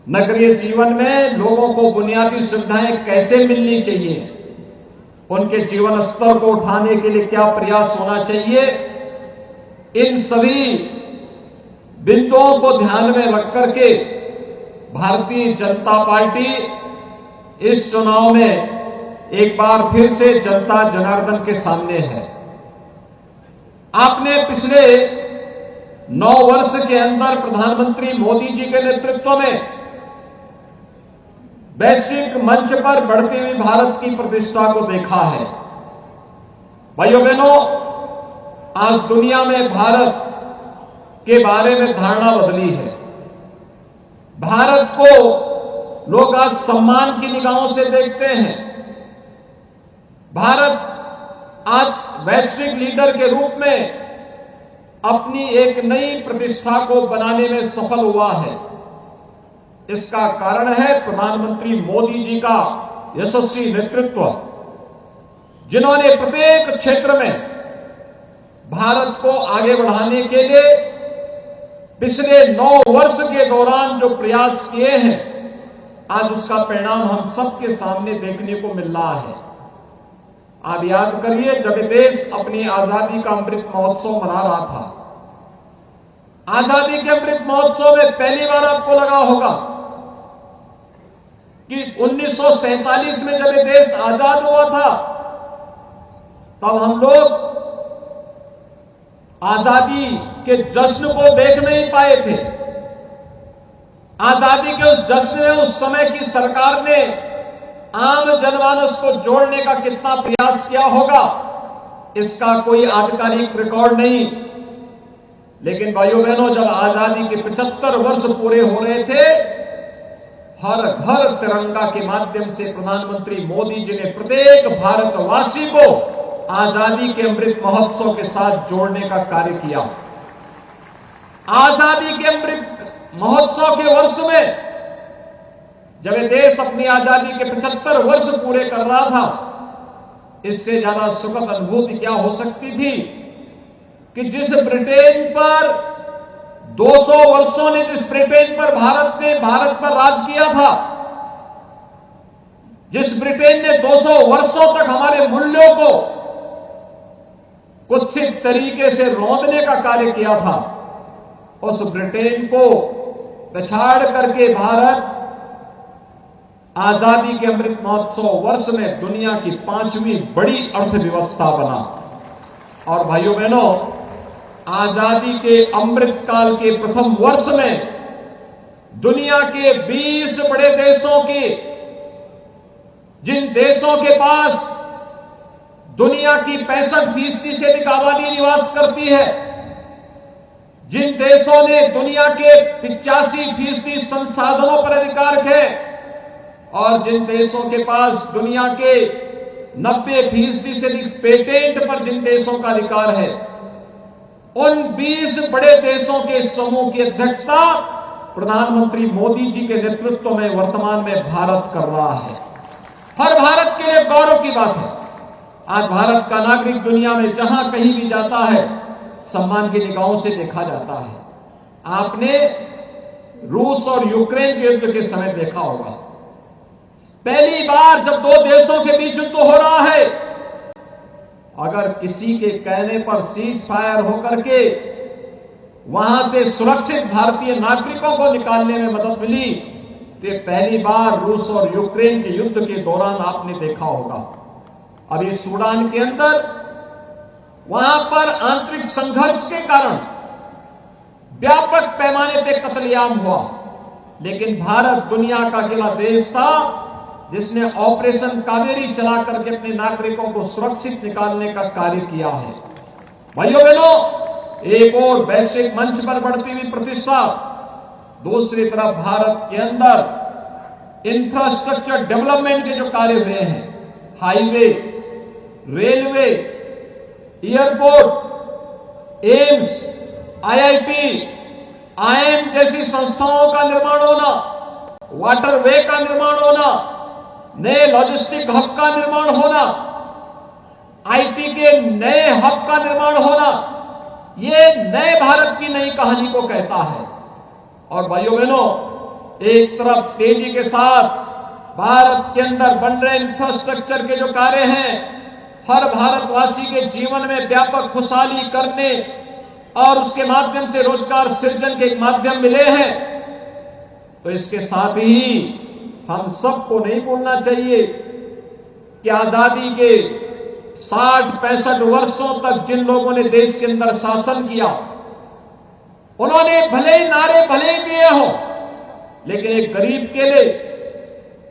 नगरीय जीवन में लोगों को बुनियादी सुविधाएं कैसे मिलनी चाहिए, उनके जीवन स्तर को उठाने के लिए क्या प्रयास होना चाहिए, इन सभी बिंदुओं को ध्यान में रख करके भारतीय जनता पार्टी इस चुनाव में एक बार फिर से जनता जनार्दन के सामने है। आपने पिछले 9 वर्ष के अंदर प्रधानमंत्री मोदी जी के नेतृत्व में वैश्विक मंच पर बढ़ती हुई भारत की प्रतिष्ठा को देखा है। भाइयों बहनों, आज दुनिया में भारत के बारे में धारणा बदली है। भारत को लोग आज सम्मान की निगाहों से देखते हैं। भारत आज वैश्विक लीडर के रूप में अपनी एक नई प्रतिष्ठा को बनाने में सफल हुआ है। इसका कारण है प्रधानमंत्री मोदी जी का यशस्वी नेतृत्व, जिन्होंने प्रत्येक क्षेत्र में भारत को आगे बढ़ाने के लिए पिछले 9 वर्ष के दौरान जो प्रयास किए हैं, आज उसका परिणाम हम सबके सामने देखने को मिल रहा है। आप याद करिए, जब देश अपनी आजादी का अमृत महोत्सव मना रहा था, आजादी के अमृत महोत्सव में पहली बार आपको लगा होगा कि 1947 में जब देश आजाद हुआ था, तब हम लोग आजादी के जश्न को देख नहीं पाए थे। आजादी के उस जश्न में उस समय की सरकार ने आम जनमानस को जोड़ने का कितना प्रयास किया होगा, इसका कोई आधिकारिक रिकॉर्ड नहीं। लेकिन भाइयों बहनों, जब आजादी के 75 वर्ष पूरे हो रहे थे, हर घर तिरंगा के माध्यम से प्रधानमंत्री मोदी जी ने प्रत्येक भारतवासी को आजादी के अमृत महोत्सव के साथ जोड़ने का कार्य किया। आजादी के अमृत महोत्सव के वर्ष में जब देश अपनी आजादी के 75 वर्ष पूरे कर रहा था, इससे ज्यादा सुखद अनुभूति क्या हो सकती थी कि जिस ब्रिटेन पर 200 वर्षों ने जिस ब्रिटेन पर भारत पर राज किया था, जिस ब्रिटेन ने 200 वर्षों तक हमारे मूल्यों को कुत्सित तरीके से रौंदने का कार्य किया था, उस ब्रिटेन को पछाड़ करके भारत आजादी के अमृत महोत्सव वर्ष में दुनिया की 5वीं बड़ी अर्थव्यवस्था बना। और भाइयों बहनों, आजादी के अमृत काल के प्रथम वर्ष में दुनिया के 20 बड़े देशों की, जिन देशों के पास दुनिया की 65% से अधिक आबादी निवास करती है, जिन देशों ने दुनिया के 85% संसाधनों पर अधिकार है, और जिन देशों के पास दुनिया के 90% से अधिक पेटेंट पर जिन देशों का अधिकार है, उन 20 बड़े देशों के समूह की अध्यक्षता प्रधानमंत्री मोदी जी के नेतृत्व में वर्तमान में भारत कर रहा है। हर भारत के लिए गौरव की बात है। आज भारत का नागरिक दुनिया में जहां कहीं भी जाता है, सम्मान की निगाहों से देखा जाता है। आपने रूस और यूक्रेन के युद्ध के समय देखा होगा, पहली बार जब 2 देशों के बीच युद्ध हो रहा है, अगर किसी के कहने पर सीज फायर होकर के वहां से सुरक्षित भारतीय नागरिकों को निकालने में मदद मिली, तो पहली बार रूस और यूक्रेन के युद्ध के दौरान आपने देखा होगा। अभी सूडान के अंदर वहां पर आंतरिक संघर्ष के कारण व्यापक पैमाने पर कत्लेआम हुआ, लेकिन भारत दुनिया का अकेला देश था जिसने ऑपरेशन कावेरी चला करके अपने नागरिकों को सुरक्षित निकालने का कार्य किया है। भाइयों बहनों, एक और वैश्विक मंच पर बढ़ती हुई प्रतिष्ठा, दूसरी तरफ भारत के अंदर इंफ्रास्ट्रक्चर डेवलपमेंट के जो कार्य हुए हैं, highway, railway, airport, AIIMS, IIT, IIM जैसी संस्थाओं का निर्माण होना, वाटरवे का निर्माण होना, नए लॉजिस्टिक हब का निर्माण होना, आईटी के नए हब का निर्माण होना, ये नए भारत की नई कहानी को कहता है। और भाइयों बहनों, एक तरफ तेजी के साथ भारत के अंदर बन रहे इंफ्रास्ट्रक्चर के जो कार्य हैं, हर भारतवासी के जीवन में व्यापक खुशहाली करने और उसके माध्यम से रोजगार सृजन के एक माध्यम मिले हैं, तो इसके साथ ही हम सबको नहीं भूलना चाहिए कि आजादी के 60-65 वर्षों तक जिन लोगों ने देश के अंदर शासन किया, उन्होंने भले ही नारे भले ही दिए हों, लेकिन एक गरीब के लिए,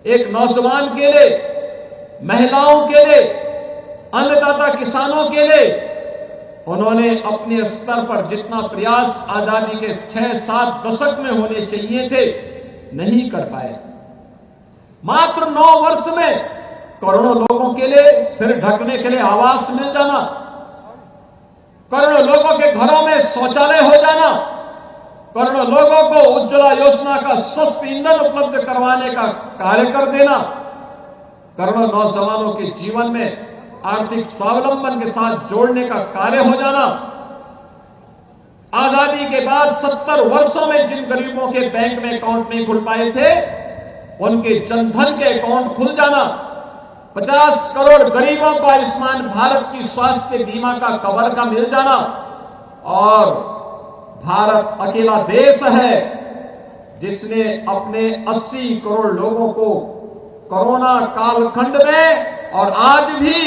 एक नौजवान के लिए, महिलाओं के लिए, अन्नदाता किसानों के लिए उन्होंने अपने स्तर पर जितना प्रयास आजादी के 6-7 दशक में होने चाहिए थे, नहीं कर पाए। मात्र 9 वर्ष में करोड़ों लोगों के लिए सिर ढकने के लिए आवास मिल जाना, करोड़ों लोगों के घरों में शौचालय हो जाना, करोड़ों लोगों को उज्ज्वला योजना का स्वस्थ ईंधन उपलब्ध करवाने का कार्य कर देना, करोड़ों नौजवानों के जीवन में आर्थिक स्वावलंबन के साथ जोड़ने का कार्य हो जाना, आजादी के बाद 70 वर्षों में जिन गरीबों के बैंक में अकाउंट नहीं खुल पाए थे, उनके जनधन के अकाउंट खुल जाना, 50 करोड़ गरीबों को आयुष्मान भारत की स्वास्थ्य बीमा का कवर का मिल जाना, और भारत अकेला देश है जिसने अपने 80 करोड़ लोगों को कोरोना कालखंड में और आज भी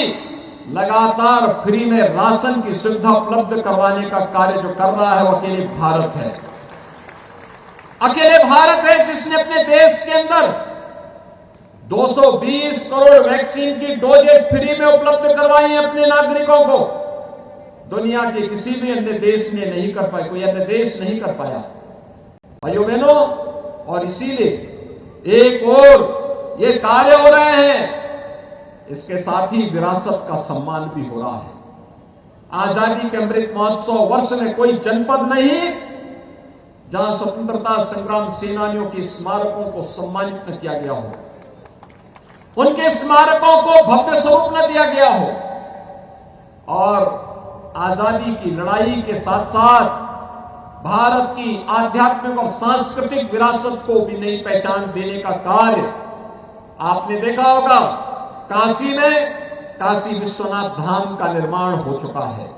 लगातार फ्री में राशन की सुविधा उपलब्ध करवाने का कार्य जो कर रहा है, वो अकेले भारत है। अकेले भारत है जिसने अपने देश के अंदर 220 करोड़ वैक्सीन की डोजेज फ्री में उपलब्ध करवाई है अपने नागरिकों को। दुनिया के किसी भी अन्य देश ने नहीं कर पाया, कोई अन्य देश नहीं कर पाया भाइयों बहनों। और इसीलिए एक और ये कार्य हो रहे हैं, इसके साथ ही विरासत का सम्मान भी हो रहा है। आजादी के अमृत महोत्सव वर्ष में कोई जनपद नहीं जहां स्वतंत्रता संग्राम सेनानियों के स्मारकों को सम्मानित न किया गया हो, उनके स्मारकों को भव्य स्वरूप न दिया गया हो, और आजादी की लड़ाई के साथ साथ भारत की आध्यात्मिक और सांस्कृतिक विरासत को भी नई पहचान देने का कार्य आपने देखा होगा। काशी में काशी विश्वनाथ धाम का निर्माण हो चुका है,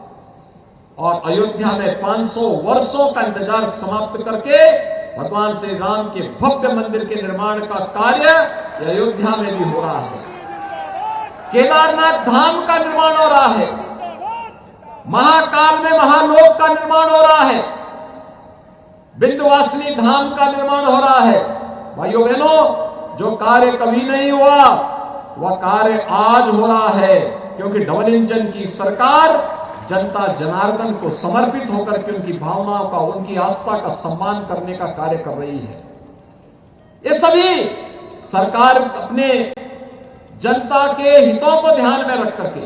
और अयोध्या में 500 वर्षों का इंतजार समाप्त करके भगवान श्री राम के भव्य मंदिर के निर्माण का कार्य अयोध्या में भी हो रहा है। केदारनाथ धाम का निर्माण हो रहा है, महाकाल में महालोक का निर्माण हो रहा है, विंध्यवासिनी धाम का निर्माण हो रहा है। भाइयों बहनों, जो कार्य कभी नहीं हुआ वह कार्य आज हो रहा है, क्योंकि डबल इंजन की सरकार जनता जनार्दन को समर्पित होकर के उनकी भावनाओं का, उनकी आस्था का सम्मान करने का कार्य कर रही है। ये सभी सरकार अपने जनता के हितों को ध्यान में रख करके